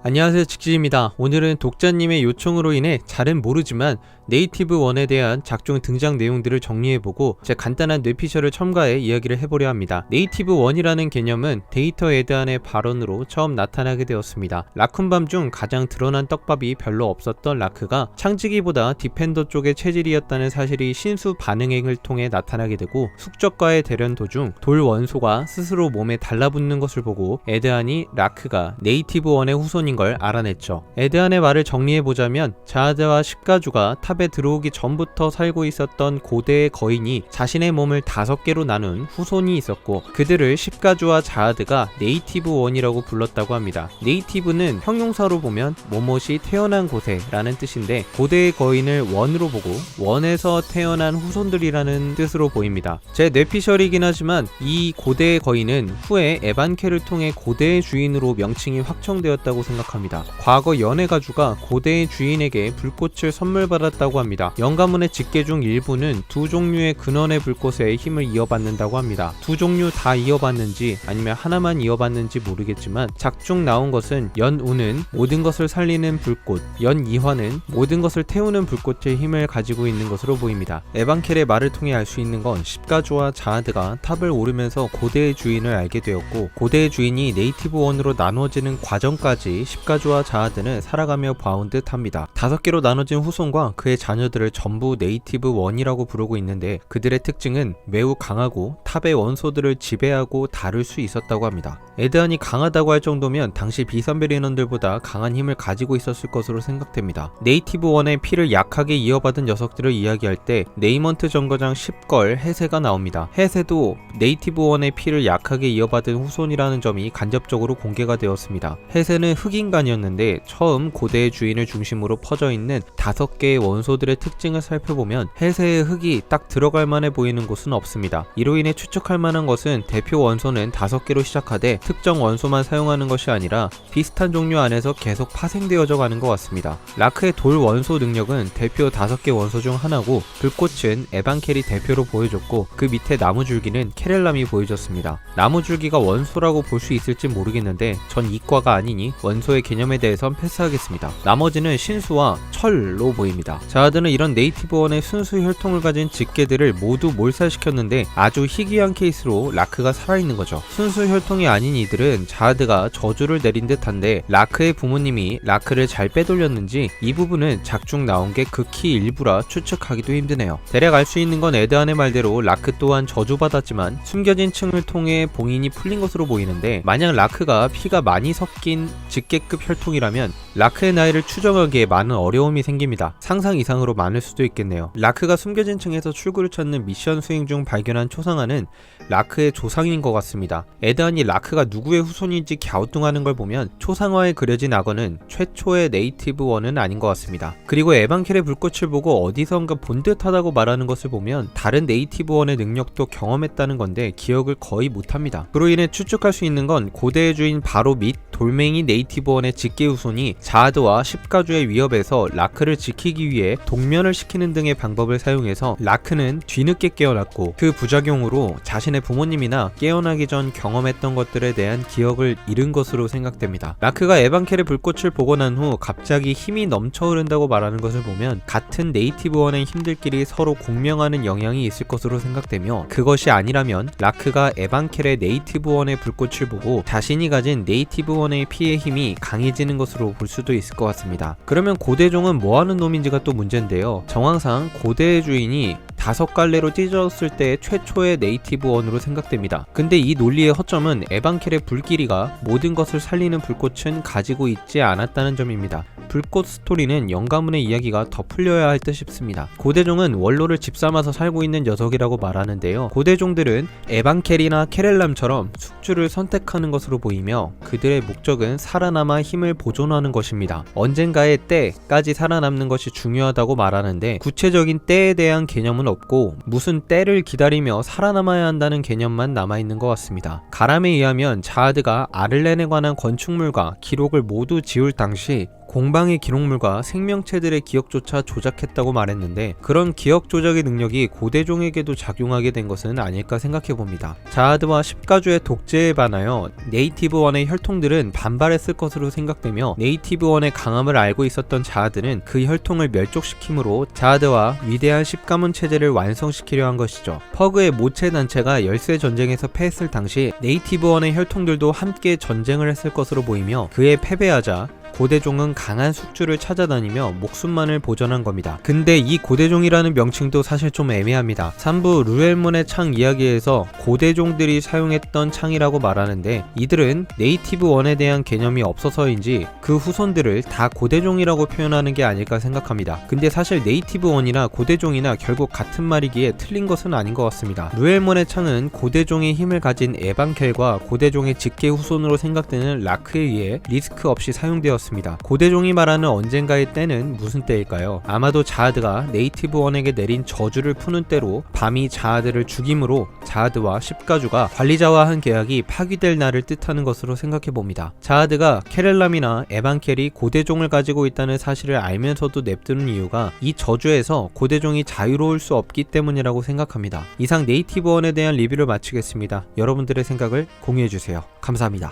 안녕하세요, 직진입니다. 오늘은 독자님의 요청으로 인해 잘은 모르지만 네이티브 1에 대한 작중 등장 내용들을 정리해보고 제 간단한 뇌피셜을 첨가해 이야기를 해보려 합니다. 네이티브 1이라는 개념은 데이터 에드안의 발언으로 처음 나타나게 되었습니다. 라쿤밤 중 가장 드러난 떡밥이 별로 없었던 라크가 창지기보다 디펜더 쪽의 체질이었다는 사실이 신수 반응행을 통해 나타나게 되고, 숙적과의 대련 도중 돌 원소가 스스로 몸에 달라붙는 것을 보고 에드안이 라크가 네이티브 1의 후손인 걸 알아냈죠. 에드안의 말을 정리해보자면, 자하드와 십가주가 탑에 들어오기 전부터 살고 있었던 고대의 거인이 자신의 몸을 5개로 나눈 후손이 있었고, 그들을 십가주와 자하드가 네이티브 1이라고 불렀다고 합니다. 네이티브는 형용사로 보면 뭐뭇이 태어난 곳에 라는 뜻인데, 고대의 거인을 원으로 보고 원에서 태어난 후손들이라는 뜻으로 보입니다. 제 뇌피셜이긴 하지만 이 고대의 거인은 후에 에반케를 통해 고대의 주인으로 명칭이 확정되었다고 생각합니다. 과거 연해가주가 고대의 주인에게 불꽃을 선물 받았다고 합니다. 영가문의 직계 중 일부는 두 종류의 근원의 불꽃에 힘을 이어받는다고 합니다. 두 종류 다 이어받는지 아니면 하나만 이어받는지 모르겠지만, 작중 나온 것은 연우는 모든 것을 살리는 불꽃, 연이화는 모든 것을 태우는 불꽃의 힘을 가지고 있는 것으로 보입니다. 에반켈의 말을 통해 알 수 있는 건 십가주와 자하드가 탑을 오르면서 고대의 주인을 알게 되었고, 고대의 주인이 네이티브 1으로 나누어지는 과정까지 십가주와 자하드는 살아가며 봐온 듯 합니다. 5개로 나눠진 후손과 그의 자녀들을 전부 네이티브 1이라고 부르고 있는데, 그들의 특징은 매우 강하고 탑의 원소들을 지배하고 다룰 수 있었다고 합니다. 에드안이 강하다고 할 정도면 당시 비선별 인원들보다 강한 힘을 가지고 있었을 것으로 생각됩니다. 네이티브 1의 피를 약하게 이어받은 녀석들을 이야기할 때 네이먼트 정거장 10걸 해세가 나옵니다. 해세도 네이티브 1의 피를 약하게 이어받은 후손이라는 점이 간접적으로 공개가 되었습니다. 해세는 흑인간이었는데, 처음 고대의 주인을 중심으로 퍼져 있는 5개의 원소들의 특징을 살펴보면 해세의 흑이 딱 들어갈 만해 보이는 곳은 없습니다. 이로 인해 추측할 만한 것은 대표 원소는 5개로 시작하되 특정 원소만 사용하는 것이 아니라 비슷한 종류 안에서 계속 파생되어져 가는 것 같습니다. 라크의 돌 원소 능력은 대표 5개 원소 중 하나고, 불꽃은 에반켈이 대표로 보여줬고, 그 밑에 나무줄기는 케렐람이 보여줬습니다. 나무줄기가 원소라고 볼 수 있을지 모르겠는데 전 이과가 아니니 원소의 개념에 대해선 패스하겠습니다. 나머지는 신수와 철로 보입니다. 자하드는 이런 네이티브 1의 순수 혈통을 가진 직계들을 모두 몰살시켰는데, 아주 희귀한 케이스로 라크가 살아있는 거죠. 순수 혈통이 아닌 이들은 자하드가 저주를 내린 듯한데, 라크의 부모님이 라크를 잘 빼돌렸는지 이 부분은 작중 나온 게 극히 일부라 추측하기도 힘드네요. 대략 알 수 있는 건 에드안의 말대로 라크 또한 저주받았지만 숨겨진 층을 통해 봉인이 풀린 것으로 보이는데, 만약 라크가 피가 많이 섞인 직계급 혈통이라면 라크의 나이를 추정하기에 많은 어려움이 생깁니다. 상상 이상으로 많을 수도 있겠네요. 라크가 숨겨진 층에서 출구를 찾는 미션 수행 중 발견한 초상화는 라크의 조상인 것 같습니다. 에드안이 라크가 누구의 후손인지 갸우뚱하는 걸 보면 초상화에 그려진 악어는 최초의 네이티브 1은 아닌 것 같습니다. 그리고 에반켈의 불꽃을 보고 어디선가 본 듯하다고 말하는 것을 보면 다른 네이티브 1의 능력도 경험했다는 건데 기억을 거의 못합니다. 그로 인해 추측할 수 있는 건 고대의 주인 바로 및 돌멩이 네이티브 1의 직계 후손이 자하드와 십가주의 위협에서 라크를 지키기 위해 동면을 시키는 등의 방법을 사용해서 라크는 뒤늦게 깨어났고, 그 부작용으로 자신의 부모님이나 깨어나기 전 경험했던 것들에 대한 기억을 잃은 것으로 생각됩니다. 라크가 에반켈의 불꽃을 보고 난 후 갑자기 힘이 넘쳐 흐른다고 말하는 것을 보면 같은 네이티브 1의 힘들끼리 서로 공명하는 영향이 있을 것으로 생각되며, 그것이 아니라면 라크가 에반켈의 네이티브 1의 불꽃을 보고 자신이 가진 네이티브 1의 피의 힘이 강해지는 것으로 볼 수도 있을 것 같습니다. 그러면 고대종은 뭐하는 놈인지가 또 문제인데요. 정황상 고대의 주인이 5갈래로 찢어졌을 때 최초의 네이티브 1으로 생각됩니다. 근데 이 논리의 허점은 에반켈의 불길이가 모든 것을 살리는 불꽃은 가지고 있지 않았다는 점입니다. 불꽃 스토리는 영가문의 이야기가 더 풀려야 할 듯 싶습니다. 고대종은 원로를 집삼아서 살고 있는 녀석이라고 말하는데요. 고대종들은 에반켈이나 케렐람처럼 숙주를 선택하는 것으로 보이며, 그들의 목적은 살아남아 힘을 보존하는 것입니다. 언젠가의 때까지 살아남는 것이 중요하다고 말하는데, 구체적인 때에 대한 개념은 없고 무슨 때를 기다리며 살아남아야 한다는 개념만 남아있는 것 같습니다. 가람에 의하면 자하드가 아를렌에 관한 건축물과 기록을 모두 지울 당시 공방의 기록물과 생명체들의 기억조차 조작했다고 말했는데, 그런 기억 조작의 능력이 고대종에게도 작용하게 된 것은 아닐까 생각해봅니다. 자아드와 십가주의 독재에 반하여 네이티브 원의 혈통들은 반발했을 것으로 생각되며, 네이티브 원의 강함을 알고 있었던 자아드는 그 혈통을 멸족시킴으로 자아드와 위대한 십가문 체제를 완성시키려 한 것이죠. 퍼그의 모체 단체가 열세 전쟁에서 패했을 당시 네이티브 원의 혈통들도 함께 전쟁을 했을 것으로 보이며, 그에 패배하자 고대종은 강한 숙주를 찾아다니며 목숨만을 보전한 겁니다. 근데 이 고대종이라는 명칭도 사실 좀 애매합니다. 3부 루엘몬의 창 이야기에서 고대종들이 사용했던 창이라고 말하는데, 이들은 네이티브 원에 대한 개념이 없어서인지 그 후손들을 다 고대종이라고 표현하는 게 아닐까 생각합니다. 근데 사실 네이티브 원이나 고대종이나 결국 같은 말이기에 틀린 것은 아닌 것 같습니다. 루엘몬의 창은 고대종의 힘을 가진 에반켈과 고대종의 직계 후손으로 생각되는 라크에 의해 리스크 없이 사용되었습니다. 고대종이 말하는 언젠가의 때는 무슨 때일까요? 아마도 자아드가 네이티브 원에게 내린 저주를 푸는 때로 밤이 자아드를 죽임으로 자아드와 십가주가 관리자와 한 계약이 파기될 날을 뜻하는 것으로 생각해봅니다. 자아드가 케렐람이나 에반켈이 고대종을 가지고 있다는 사실을 알면서도 냅두는 이유가 이 저주에서 고대종이 자유로울 수 없기 때문이라고 생각합니다. 이상 네이티브 원에 대한 리뷰를 마치겠습니다. 여러분들의 생각을 공유해주세요. 감사합니다.